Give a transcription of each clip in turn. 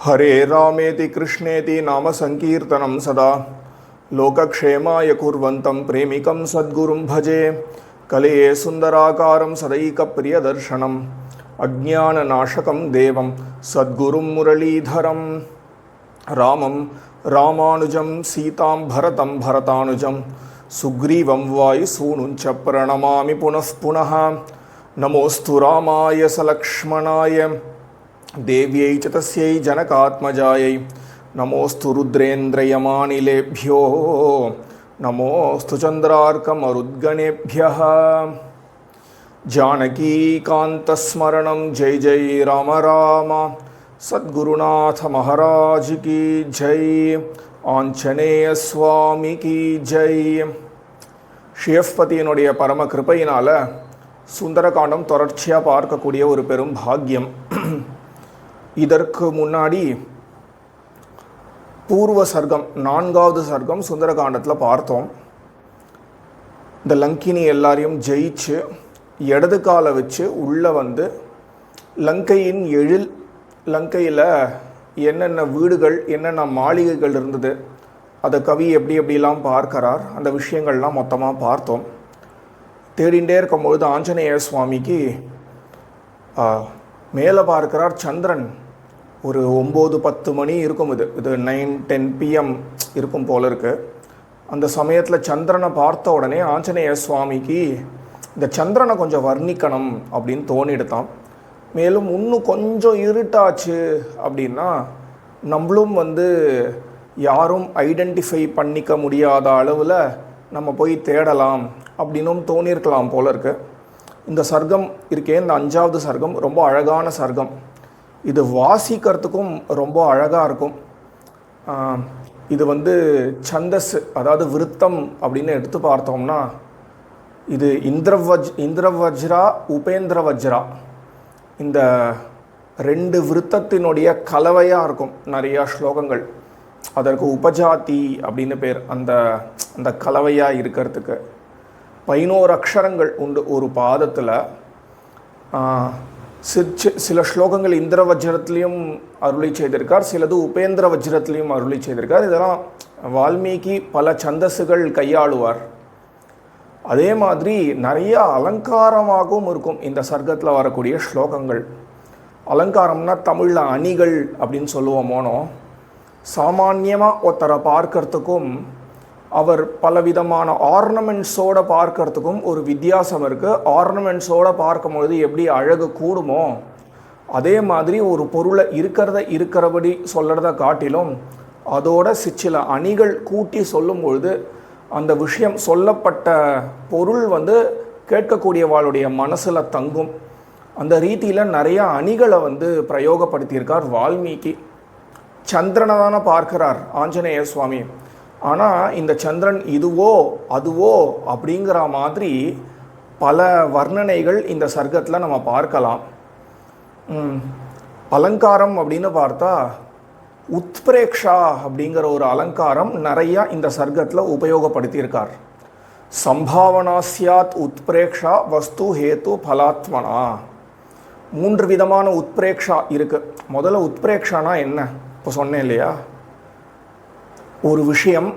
हरे रामेति कृष्णेति नाम संकीर्तनं सदा लोकक्षेमाय कुर्वन्तं प्रेमिकं सद्गुरुं भजे। कलये सुन्दराकारं सदैकप्रियदर्शनम् अज्ञाननाशकं देवं सद्गुरुं मुरलीधरं रामं रामानुजं सीतां भरतं भरतानुजं सुग्रीवं वायुसूनुञ्च प्रणमामि पुनः पुनः। नमोऽस्तु रामाय सलक्ष्मणाय देव्यै च तस्यै जनकात्मजायै नमोऽस्तु रुद्रेन्द्रयमानिलेभ्यो नमोऽस्तु चन्द्रार्कमरुद्गणेभ्यः। जानकीकान्तस्मरणं जय जय राम राम सद्गुरुनाथ महाराज की जय। आंजनेय स्वामी की जय। ஷியஃபதியினுடைய பரம கிருபையினால சுந்தரகாண்டம் தொடர்ச்சியாக பார்க்கக்கூடிய ஒரு பெரும் பாக்கியம். இதற்கு முன்னாடி பூர்வ சர்க்கம் 4வது சர்க்கம் சுந்தரகாண்டத்தில் பார்த்தோம். இந்த லங்கினி எல்லாரையும் ஜெயிச்சு இடது காலை வச்சு உள்ளே வந்து லங்கையின் எழில், லங்கையில் என்னென்ன வீடுகள் என்னென்ன மாளிகைகள் இருந்தது, அதை கவி எப்படி எப்படிலாம் பார்க்கிறார், அந்த விஷயங்கள்லாம் மொத்தமாக பார்த்தோம். தேடிகிட்டே இருக்கும்பொழுது ஆஞ்சநேய சுவாமிக்கு மேலே பார்க்கிறார் சந்திரன். ஒரு 9-10 மணி இருக்கும், இது 9-10 PM இருக்கும் போல இருக்குது. அந்த சமயத்தில் சந்திரனை பார்த்த உடனே ஆஞ்சநேய சுவாமிக்கு இந்த சந்திரனை கொஞ்சம் வர்ணிக்கணும் அப்படின்னு தோணிடுதான். மேலும் இன்னும் கொஞ்சம் இருட்டாச்சு அப்படின்னா நம்மளும் வந்து யாரும் ஐடென்டிஃபை பண்ணிக்க முடியாத அளவில் நம்ம போய் தேடலாம் அப்படின்னும் தோணியிருக்கலாம் போல இருக்கு. இந்த சர்க்கம் இருக்கே, இந்த 5வது சர்க்கம் ரொம்ப அழகான சர்க்கம். இது வாசிக்கிறதுக்கும் ரொம்ப அழகாக இருக்கும். இது வந்து சந்தஸ், அதாவது விருத்தம் அப்படின்னு எடுத்து பார்த்தோம்னா இது இந்திரவஜ்ரா உபேந்திர வஜ்ரா, இந்த 2 விருத்தத்தினுடைய கலவையாக இருக்கும் நிறையா ஸ்லோகங்கள். அதற்கு உபஜாதி அப்படின்னு பேர். அந்த கலவையாக இருக்கிறதுக்கு 11 அக்ஷரங்கள் உண்டு ஒரு பாதத்தில். சில ஸ்லோகங்கள் இந்திர வஜ்ரத்துலேயும் அருளி செய்திருக்கார், சிலது உபேந்திர வஜ்ரத்துலேயும் அருளி செய்திருக்கார். இதெல்லாம் வால்மீகி பல சந்தஸுகள் கையாளுவார். அதே மாதிரி நிறைய அலங்காரமாகவும் இருக்கும் இந்த சர்க்கத்தில் வரக்கூடிய ஸ்லோகங்கள். அலங்காரம்னா தமிழில் அணிகள் அப்படின்னு சொல்லுவோமோனோ, சாமான்யமாக ஒருத்தரை பார்க்கறதுக்கும் அவர் பலவிதமான ஆர்னமெண்ட்ஸோடு பார்க்கறதுக்கும் ஒரு வித்தியாசம் இருக்குது. ஆர்னமெண்ட்ஸோடு பார்க்கும்பொழுது எப்படி அழகு கூடுமோ, அதே மாதிரி ஒரு பொருளை இருக்கிறபடி சொல்கிறத காட்டிலும் அதோட சில அணிகள் கூட்டி சொல்லும் பொழுது அந்த விஷயம் சொல்லப்பட்ட பொருள் வந்து கேட்கக்கூடியவாளுடைய மனசில் தங்கும். அந்த ரீதியில் நிறைய அணிகளை வந்து பிரயோகப்படுத்தியிருக்கார் வால்மீகி. சந்திரனை தானே பார்க்கிறார் ஆஞ்சநேய சுவாமி. ஆனால் இந்த சந்திரன் இதுவோ அதுவோ அப்படிங்கிற மாதிரி பல வர்ணனைகள் இந்த சர்க்கத்தில் நம்ம பார்க்கலாம். அலங்காரம் அப்படின்னு பார்த்தா உத்பிரேக்ஷா அப்படிங்கிற ஒரு அலங்காரம் நிறையா இந்த சர்க்கத்தில் உபயோகப்படுத்தியிருக்கார். சம்பாவனாஸ்யாத் உத்பிரேக்ஷா வஸ்து ஹேத்து பலாத்மனா. 3 விதமான உத்பிரேக்ஷா இருக்குது. முதல்ல உத்பிரேக்ஷானா என்ன இப்போ சொன்னேன் இல்லையா, ஒரு விஷயம்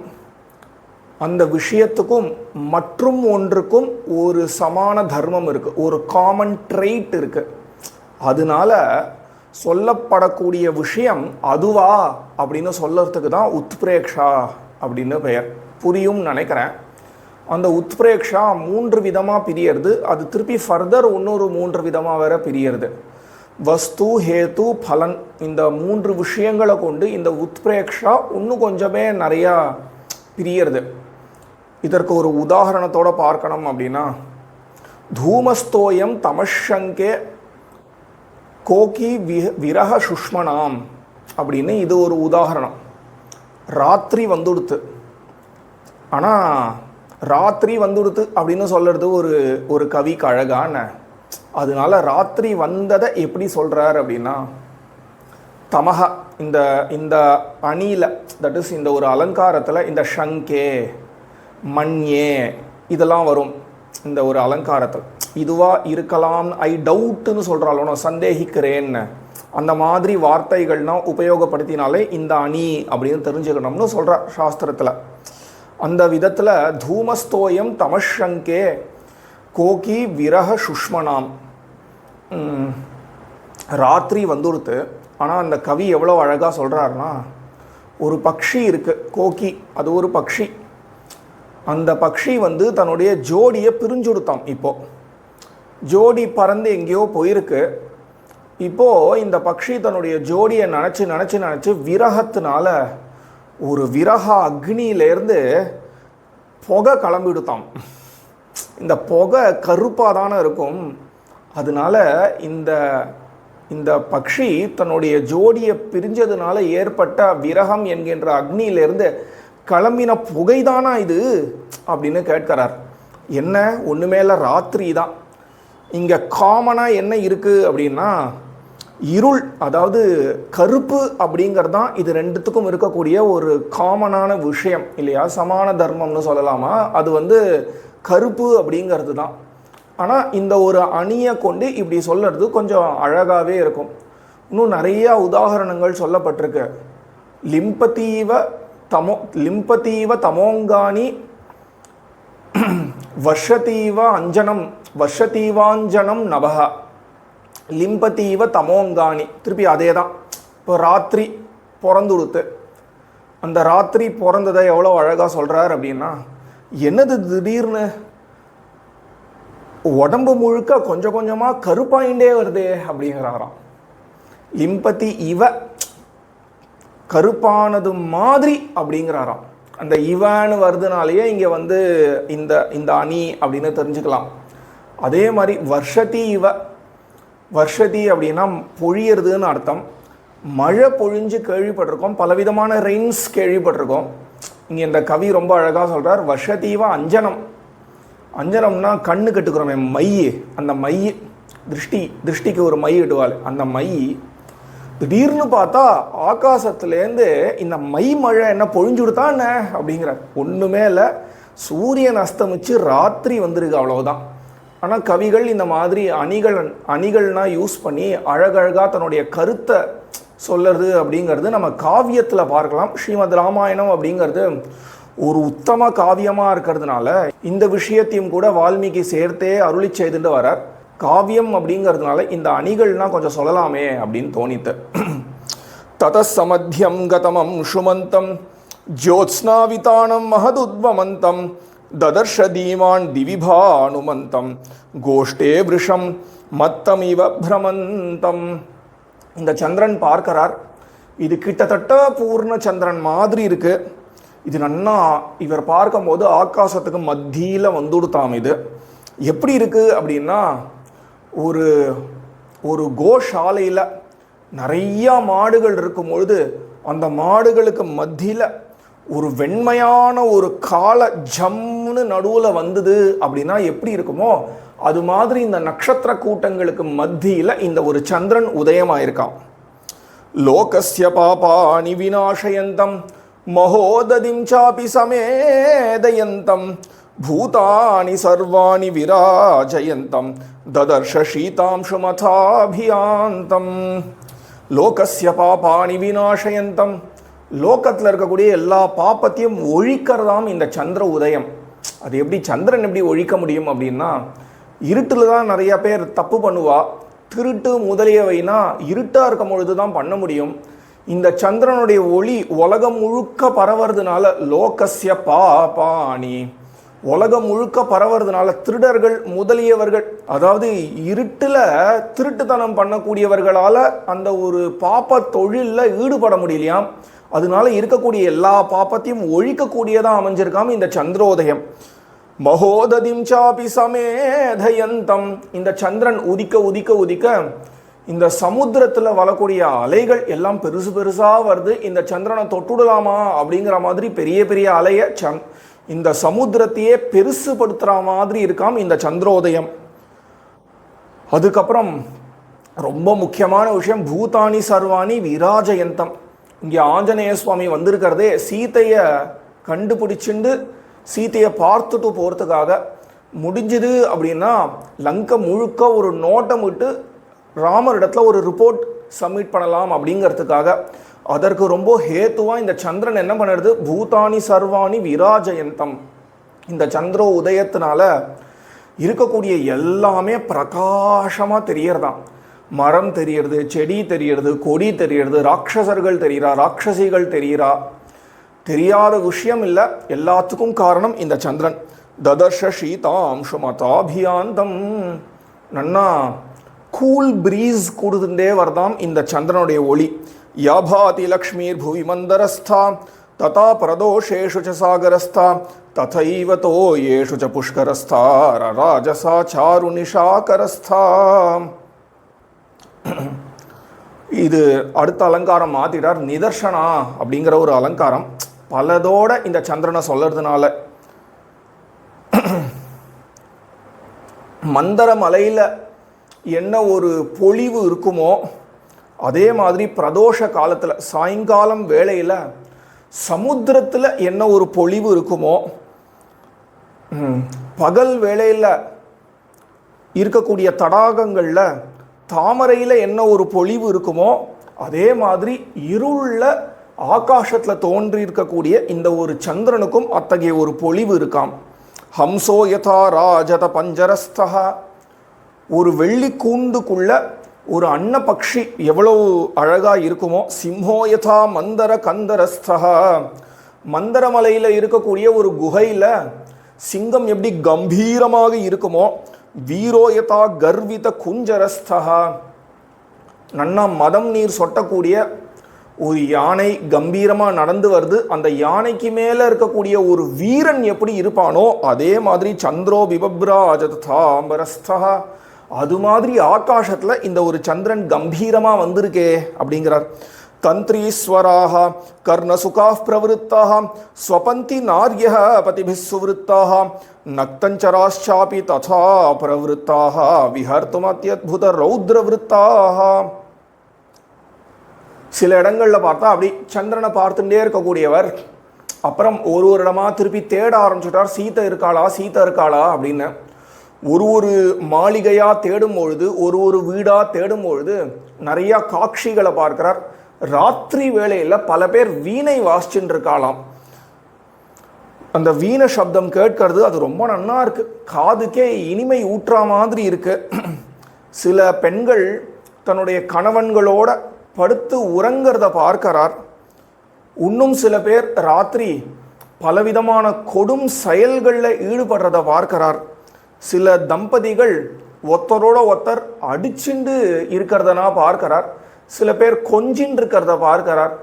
அந்த விஷயத்துக்கும் மற்றும் ஒன்றுக்கும் ஒரு சமான தர்மம் இருக்குது, ஒரு காமன் ட்ரெய்ட் இருக்குது. அதனால சொல்லப்படக்கூடிய விஷயம் அதுவா அப்படின்னு சொல்கிறதுக்கு தான் உத்பிரேக்ஷா அப்படின்னு பெயர். புரியும் நினைக்கிறேன். அந்த உத்பிரேக்ஷா 3 விதமாக பிரியறது. அது திருப்பி ஃபர்தர் இன்னொரு 3 விதமாக வேற பிரியறது. வஸ்து ஹேத்து பலன், இந்த 3 விஷயங்களை கொண்டு இந்த உத்பிரேக்ஷா இன்னும் கொஞ்சமே நிறையா பிரியறது. இதற்கு ஒரு உதாரணத்தோடு பார்க்கணும் அப்படின்னா, தூமஸ்தோயம் தமஷங்கே கோகி விரக சுஷ்மனாம் அப்படின்னு இது ஒரு உதாரணம். ராத்திரி வந்துடுத்து, ஆனால் ராத்திரி வந்துடுத்து அப்படின்னு சொல்கிறது ஒரு கவிக்கு அழகான. அதனால ராத்திரி வந்ததை எப்படி சொல்கிறார் அப்படின்னா, தமக இந்த அணியில், தட் இஸ் இந்த ஒரு அலங்காரத்தில் இந்த ஷங்கே மண்யே இதெல்லாம் வரும் இந்த ஒரு அலங்காரத்தில். இதுவாக இருக்கலாம், ஐ டவுட்டுன்னு சொல்கிறாலும், நான் சந்தேகிக்கிறேன்னு, அந்த மாதிரி வார்த்தைகள்லாம் உபயோகப்படுத்தினாலே இந்த அணி அப்படின்னு தெரிஞ்சுக்கணும்னு சொல்கிறார் சாஸ்திரத்தில். அந்த விதத்தில் தூமஸ்தோயம் தமஷங்கே கோகி விரக சுஷ்மனாம். ராத்திரி வந்துடுத்து. ஆனால் அந்த கவி எவ்வளோ அழகாக சொல்கிறாருன்னா, ஒரு பக்ஷி இருக்குது, கோகி, அது ஒரு பக்ஷி. அந்த பக்ஷி தன்னுடைய ஜோடியை பிரிஞ்சுடுத்தாம். இப்போது ஜோடி பறந்து எங்கேயோ போயிருக்கு. இப்போது இந்த பக்ஷி தன்னுடைய ஜோடியை நினச்சி விரகத்தினால ஒரு விரக அக்னியிலேருந்து புகை கிளம்பிடுத்தாம். இந்த புகை கருப்பாக தானே இருக்கும். அதனால இந்த பக்ஷி தன்னுடைய ஜோடியை பிரிஞ்சதுனால ஏற்பட்ட விரகம் என்கின்ற அக்னியிலேருந்து கிளம்பின புகைதானா இது அப்படின்னு கேட்கிறார். என்ன, ஒன்றுமே இல்லை, ராத்திரி தான். இங்கே காமனாக என்ன இருக்குது அப்படின்னா இருள், அதாவது கருப்பு அப்படிங்கிறது தான் இது ரெண்டுத்துக்கும் இருக்கக்கூடிய ஒரு காமனான விஷயம் இல்லையா? சமான தர்மம்னு சொல்லலாமா? அது கருப்பு அப்படிங்கிறது தான். ஆனால் இந்த ஒரு அணியை கொண்டு இப்படி சொல்லுறது கொஞ்சம் அழகாகவே இருக்கும். இன்னும் நிறையா உதாரணங்கள் சொல்லப்பட்டிருக்கு. லிம்பதீவ தமோங்கானி வர்ஷதீவாஞ்சனம் நபகா லிம்பதீவ தமோங்கானி. திருப்பி அதே தான். இப்போ ராத்திரி பிறந்துடுத்து. அந்த ராத்திரி பிறந்ததை எவ்வளோ அழகாக சொல்கிறார் அப்படின்னா, என்னது திடீர்னு உடம்பு முழுக்க கொஞ்சம் கொஞ்சமாக கருப்பாயிண்டே வருதே அப்படிங்கிறாராம். லிம்பதி இவ, கருப்பானது மாதிரி அப்படிங்கிறாராம். அந்த இவன்னு வருதுனாலேயே இங்கே இந்த அணி அப்படின்னு தெரிஞ்சுக்கலாம். அதே மாதிரி வர்ஷதி இவ, வர்ஷதி அப்படின்னா பொழியறதுன்னு அர்த்தம். மழை பொழிஞ்சு கேள்விப்பட்டிருக்கோம், பலவிதமான ரெயின்ஸ் கேள்விப்பட்டிருக்கோம். இங்கே இந்த கவி ரொம்ப அழகாக சொல்கிறார், வர்ஷதீவ அஞ்சனம். அஞ்சனம்னா கண்ணு கட்டுக்கிறோமே மை, அந்த மை, திருஷ்டிக்கு ஒரு மை இடுவாள், அந்த மை திடீர்னு பார்த்தா ஆகாசத்துலேருந்து இந்த மை மழை என்ன பொழிஞ்சு கொடுத்தா என்ன அப்படிங்கிறார். ஒன்றுமே இல்லை, சூரியன் அஸ்தமிச்சு ராத்திரி வந்திருக்கு, அவ்வளவுதான். ஆனால் கவிகள் இந்த மாதிரி அணிகள்னால் யூஸ் பண்ணி அழகழகாக தன்னுடைய கருத்தை சொல்லுறது அப்படிங்கிறது நம்ம காவியத்தில் பார்க்கலாம். ஸ்ரீமத் ராமாயணம் அப்படிங்கிறது ஒரு உத்தம காவியமாக இருக்கிறதுனால இந்த விஷயத்தையும் கூட வால்மீகி சேர்த்தே அருளி செய்துட்டு வரார். காவியம் அப்படிங்கிறதுனால இந்த அணிகள்னால் கொஞ்சம் சொல்லலாமே அப்படின்னு தோணித்து. ததசமத்தியம் கதமம் சுமந்தம் ஜோத்ஸ்னாவிதானம் மகதுத்வமந்தம் ததர்ஷ தீமான் திவிபானுமந்தம் கோஷ்டே விஷம் மத்தமிவ பிரமந்தம். இந்த சந்திரன் பார்க்கிறார். இது கிட்டத்தட்ட பூர்ண சந்திரன் மாதிரி இருக்கு. இது நன்னா இவர் பார்க்கும்போது ஆகாசத்துக்கு மத்தியில் வந்துடுத்தாம். இது எப்படி இருக்கு அப்படின்னா, ஒரு கோஷாலையில் நிறையா மாடுகள் இருக்கும் பொழுது அந்த மாடுகளுக்கு மத்தியில் ஒரு வெண்மையான ஒரு காலை ஜம்னு நடுவில் வந்தது அப்படின்னா எப்படி இருக்குமோ அது மாதிரி இந்த நட்சத்திர கூட்டங்களுக்கு மத்தியில் இந்த ஒரு சந்திரன் உதயமாயிருக்கான். லோகஸ்ய பாபானி விநாசயந்தம் மகோததிம் சாபி சமேதயந்தம் பூதானி சர்வாணி விராஜயந்தம் ததர்ஷ சீதாம்சுமதாபியாந்தம். லோகஸ்ய பாபானி விநாசயந்தம், லோகத்தில் இருக்கக்கூடிய எல்லா பாப்பத்தையும் ஒழிக்கிறதாம் இந்த சந்திர உதயம். அது எப்படி சந்திரன் எப்படி ஒழிக்க முடியும் அப்படின்னா, இருட்டில் தான் நிறைய பேர் தப்பு பண்ணுவா. திருட்டு முதலியவைனா இருட்டாக இருக்கும் பொழுது தான் பண்ண முடியும். இந்த சந்திரனுடைய ஒளி உலகம் முழுக்க பரவறதுனால லோகஸ்ய பாபானி, உலகம் முழுக்க பரவறதுனால திருடர்கள் முதலியவர்கள், அதாவது இருட்டில் திருட்டுத்தனம் பண்ணக்கூடியவர்களால் அந்த ஒரு பாப்ப தொழிலில் ஈடுபட முடியலையாம். அதனால இருக்கக்கூடிய எல்லா பாப்பத்தையும் ஒழிக்கக்கூடியதாக அமைஞ்சிருக்காம இந்த சந்திரோதயம். மகோததிம் சாபி சமேதயந்தம், இந்த சந்திரன் உதிக்க உதிக்க உதிக்க இந்த சமுத்திரத்தில் வரக்கூடிய அலைகள் எல்லாம் பெருசு பெருசாக வருது. இந்த சந்திரனை தொட்டுடலாமா அப்படிங்கிற மாதிரி பெரிய பெரிய அலைய இந்த சமுத்திரத்தையே பெருசுபடுத்துகிற மாதிரி இருக்காம் இந்த சந்திரோதயம். அதுக்கப்புறம் ரொம்ப முக்கியமான விஷயம், பூதானி சர்வாணி விராஜயந்தம். இங்கே ஆஞ்சநேய சுவாமி வந்திருக்கிறதே சீதையை கண்டுபிடிச்சிண்டு சீதையை பார்த்துட்டு போகிறதுக்காக. முடிஞ்சுது அப்படின்னா லங்கை முழுக்க ஒரு நோட்டம் விட்டு ராமரிடத்தில் ஒரு ரிப்போர்ட் சப்மிட் பண்ணலாம் அப்படிங்கிறதுக்காக. அதற்கு ரொம்ப ஹேத்துவாக இந்த சந்திரன் என்ன பண்ணுறது, பூதானி சர்வாணி விராஜயந்தம். இந்த சந்திர உதயத்தினால இருக்கக்கூடிய எல்லாமே பிரகாசமாக தெரியறதான். மரம் தெரியறது, செடி தெரியறது, கொடி தெரியறது, ராட்சசர்கள் தெரிகிறா, ராட்சசிகள் தெரிகிறா, தெரியாத விஷயம் இல்லை. எல்லாத்துக்கும் காரணம் இந்த சந்திரன். ததர்ஷ சீதாம்சுமதாபியாந்தம், நன்னா கூல் பிரீஸ் கூடுதுண்டே வரதாம் இந்த சந்திரனுடைய ஒளி. யாபாதி லக்ஷ்மீர் புவி மந்தரஸ்தா ததா பிரதோஷேஷு ச சாகரஸ்தா ததைவ தோயேஷு ச புஷ்கரஸ்தா ராஜசா சாரு நிஷாகரஸ்தா. இது அடுத்த அலங்காரம் மாத்திட்டார், நிதர்சனா அப்படிங்கிற ஒரு அலங்காரம். பலதோட இந்த சந்திரனை சொல்றதுனால மந்தர மலையில் என்ன ஒரு பொழிவு இருக்குமோ அதே மாதிரி பிரதோஷ காலத்தில் சாயங்காலம் வேளையில் சமுத்திரத்தில் என்ன ஒரு பொழிவு இருக்குமோ, பகல் வேளையில் இருக்கக்கூடிய தடாகங்களில் தாமரையில் என்ன ஒரு பொழிவு இருக்குமோ அதே மாதிரி இருளில் ஆகாசத்தில் தோன்றி இருக்கக்கூடிய இந்த ஒரு சந்திரனுக்கும் அத்தகைய ஒரு பொழிவு இருக்காம். ஹம்சோ யதா ராஜத பஞ்சரஸ்தா, ஒரு வெள்ளி கூண்டுக்குள்ள ஒரு அன்னபக்ஷி எவ்வளவு அழகாக இருக்குமோ. சிம்ஹோ யதா மந்தர கந்தரஸ்தா, மந்தரமலையில் இருக்கக்கூடிய ஒரு குகையில் சிங்கம் எப்படி கம்பீரமாக இருக்குமோ. வீரோ யதா கர்வித குஞ்சரஸ்தா, நன்னா மதம் நீர் சொட்டக்கூடிய ஒரு யானை கம்பீரமாக நடந்து வருது. அந்த யானைக்கு மேலே இருக்கக்கூடிய ஒரு வீரன் எப்படி இருப்பானோ அதே மாதிரி சந்திரோ பிபப்ராஜதாம்பரஸ்தா, அது மாதிரி ஆகாசத்தில் இந்த ஒரு சந்திரன் கம்பீரமாக வந்திருக்கே அப்படிங்கிறார். தந்திரீஸ்வராக கர்ணசுகா பிரவருத்தாக ஸ்வபந்தி நார்ய பதிபிஸ் சுவருத்தாக நக்தஞ்சராச்சாபி ததா பிரவருத்தாக விஹர்த்தும் அத்யத்புத ரௌத்ரவருத்தாக. சில இடங்களில் பார்த்தா அப்படி சந்திரனை பார்த்துட்டே இருக்கக்கூடியவர் அப்புறம் ஒரு இடமா திருப்பி தேட ஆரம்பிச்சுட்டார், சீதை இருக்காளா சீதை இருக்காளா அப்படின்னு. ஒரு மாளிகையாக தேடும் பொழுது, ஒரு வீடாக தேடும் பொழுது நிறையா காட்சிகளை பார்க்கிறார். ராத்திரி வேளையில் பல பேர் வீணை வாசிச்சுட்டு இருக்காளாம். அந்த வீணை சப்தம் கேட்கறது அது ரொம்ப நன்னா இருக்கு, காதுக்கே இனிமை ஊற்றா மாதிரி இருக்கு. சில பெண்கள் தன்னுடைய கணவன்களோட படுத்து உறங்கிறத பார்க்கிறார். இன்னும் சில பேர் ராத்திரி பலவிதமான கொடும் செயல்களில் ஈடுபடுறத பார்க்கிறார். சில தம்பதிகள் ஒருத்தரோட ஒருத்தர் அடிச்சுண்டு இருக்கிறதனா பார்க்கிறார். சில பேர் கொஞ்சின்னு இருக்கிறத பார்க்கிறார்.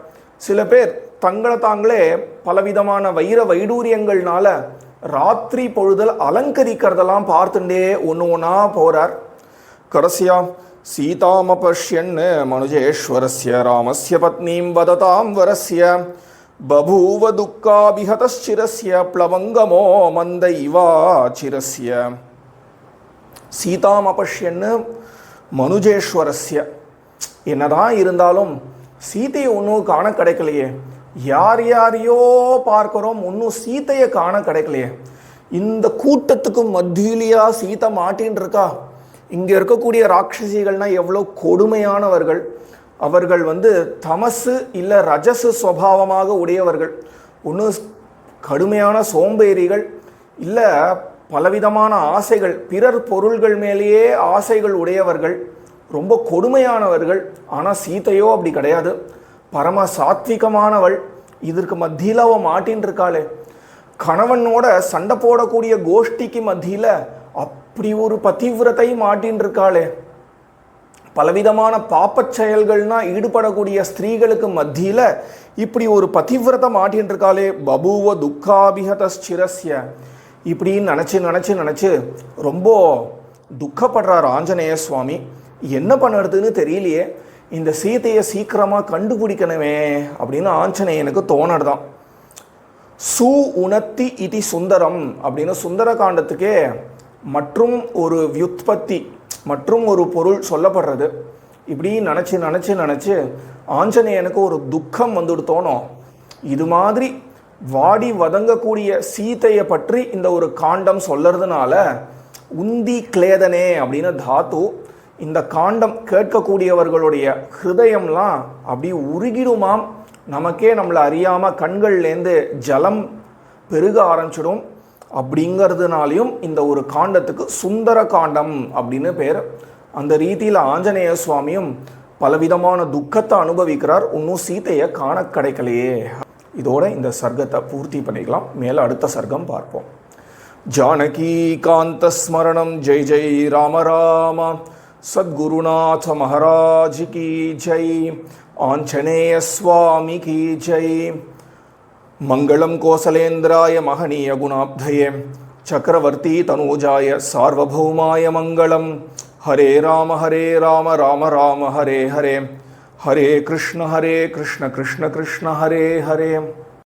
சில பேர் தங்களை தாங்களே பலவிதமான வைர வைடூரியங்கள்னால ராத்திரி பொழுதல் அலங்கரிக்கிறதெல்லாம் பார்த்துட்டே ஒன்று ஒன்றா போகிறார். கடைசியா சீதாமபஷ்யன் மனுஜேஸ்வரஸ்ய ராமஸ்ய பத்னீம் வததாம் வரஸ்ய பபூவ துக்காபிஹதச்சிரஸ்ய ப்ளவங்கமோ மந்த இவாச்சிரஸ்ய. சீதாமபஷ்யன் மனுஜேஸ்வரஸ்ய, என்னதான் இருந்தாலும் சீதையை ஒன்றும் காண கிடைக்கலையே, யார் யாரையோ பார்க்குறோம், ஒன்றும் சீதையை காண கிடைக்கலையே. இந்த கூட்டத்துக்கு மத்தியிலையா சீதை மாட்டின்னு இருக்கா? இங்கே இருக்கக்கூடிய ராட்சசிகள்னால் எவ்வளோ கொடுமையானவர்கள். அவர்கள் தமசு இல்லை ரஜசு சுவாவமாக உடையவர்கள். ஒன்று கடுமையான சோம்பேறிகள், இல்லை பலவிதமான ஆசைகள், பிறர் பொருள்கள் மேலேயே ஆசைகள் உடையவர்கள், ரொம்ப கொடுமையானவர்கள். ஆனால் சீதையோ அப்படி கிடையாது, பரம சாத்விகமானவள். இதற்கு மத்தியில் அவள் மாட்டின்னு இருக்காளே. கணவனோட சண்டை போடக்கூடிய கோஷ்டிக்கு மத்தியில் அப்படி ஒரு பதிவிரத்தை மாட்டின்னு இருக்காளே. பலவிதமான பாப்பச் செயல்கள்னா ஈடுபடக்கூடிய ஸ்திரீகளுக்கு மத்தியில் இப்படி ஒரு பதிவிரத்தை மாட்டின்னு இருக்காளே. பபூவ துக்காபிஹதச்சிரஸ்ய, இப்படின்னு நினச்சி ரொம்ப துக்கப்படுறார் ஆஞ்சநேய சுவாமி. என்ன பண்ணுறதுன்னு தெரியலையே, இந்த சீதையை சீக்கிரமாக கண்டுபிடிக்கணுமே அப்படின்னு ஆஞ்சநேயனுக்கு தோணுதான். சு உணத்தி இதி சுந்தரம் அப்படின்னு சுந்தரகாண்டத்துக்கே மற்றும் ஒரு வியுத்பத்தி, மற்றும் ஒரு பொருள் சொல்லப்படுறது. இப்படி நினச்சி ஆஞ்சநேயனுக்கு ஒரு துக்கம் தோணும். இது மாதிரி வாடி வதங்கக்கூடிய சீதையை பற்றி இந்த ஒரு காண்டம் சொல்லுறதுனால உந்தி கிளேதனே அப்படின்னு தாத்து இந்த காண்டம் கேட்கக்கூடியவர்களுடைய ஹிருதயம்லாம் அப்படி உருகிடுமாம். நமக்கே நம்மளை அறியாமல் கண்கள்லேருந்து ஜலம் பெருக ஆரம்பிச்சிடும். அப்படிங்கிறதுனாலையும் இந்த ஒரு காண்டத்துக்கு சுந்தர காண்டம் அப்படின்னு பேர். அந்த ரீதியில் ஆஞ்சநேய சுவாமியும் பலவிதமான துக்கத்தை அனுபவிக்கிறார். இன்னும் சீதையை காண கிடைக்கலையே. இதோட இந்த சர்க்கத்தை பூர்த்தி பண்ணிக்கலாம். மேலே அடுத்த சர்க்கம் பார்ப்போம். ஜானகி காந்த ஸ்மரணம் ஜெய் ஜெய் ராம ராம. சத்குருநாத மகாராஜ் கி ஜெய். ஆஞ்சநேய சுவாமி கி ஜெய். மங்களம் கோசலேந்திராய மகனீய குணாப்தயே சக்கரவர்த்தி தனூஜாய சார்வபௌமாய மங்களம். ஹரே ராம ராம ராம ஹரே ஹரே. ஹரே கிருஷ்ண கிருஷ்ண கிருஷ்ண ஹரே ஹரே.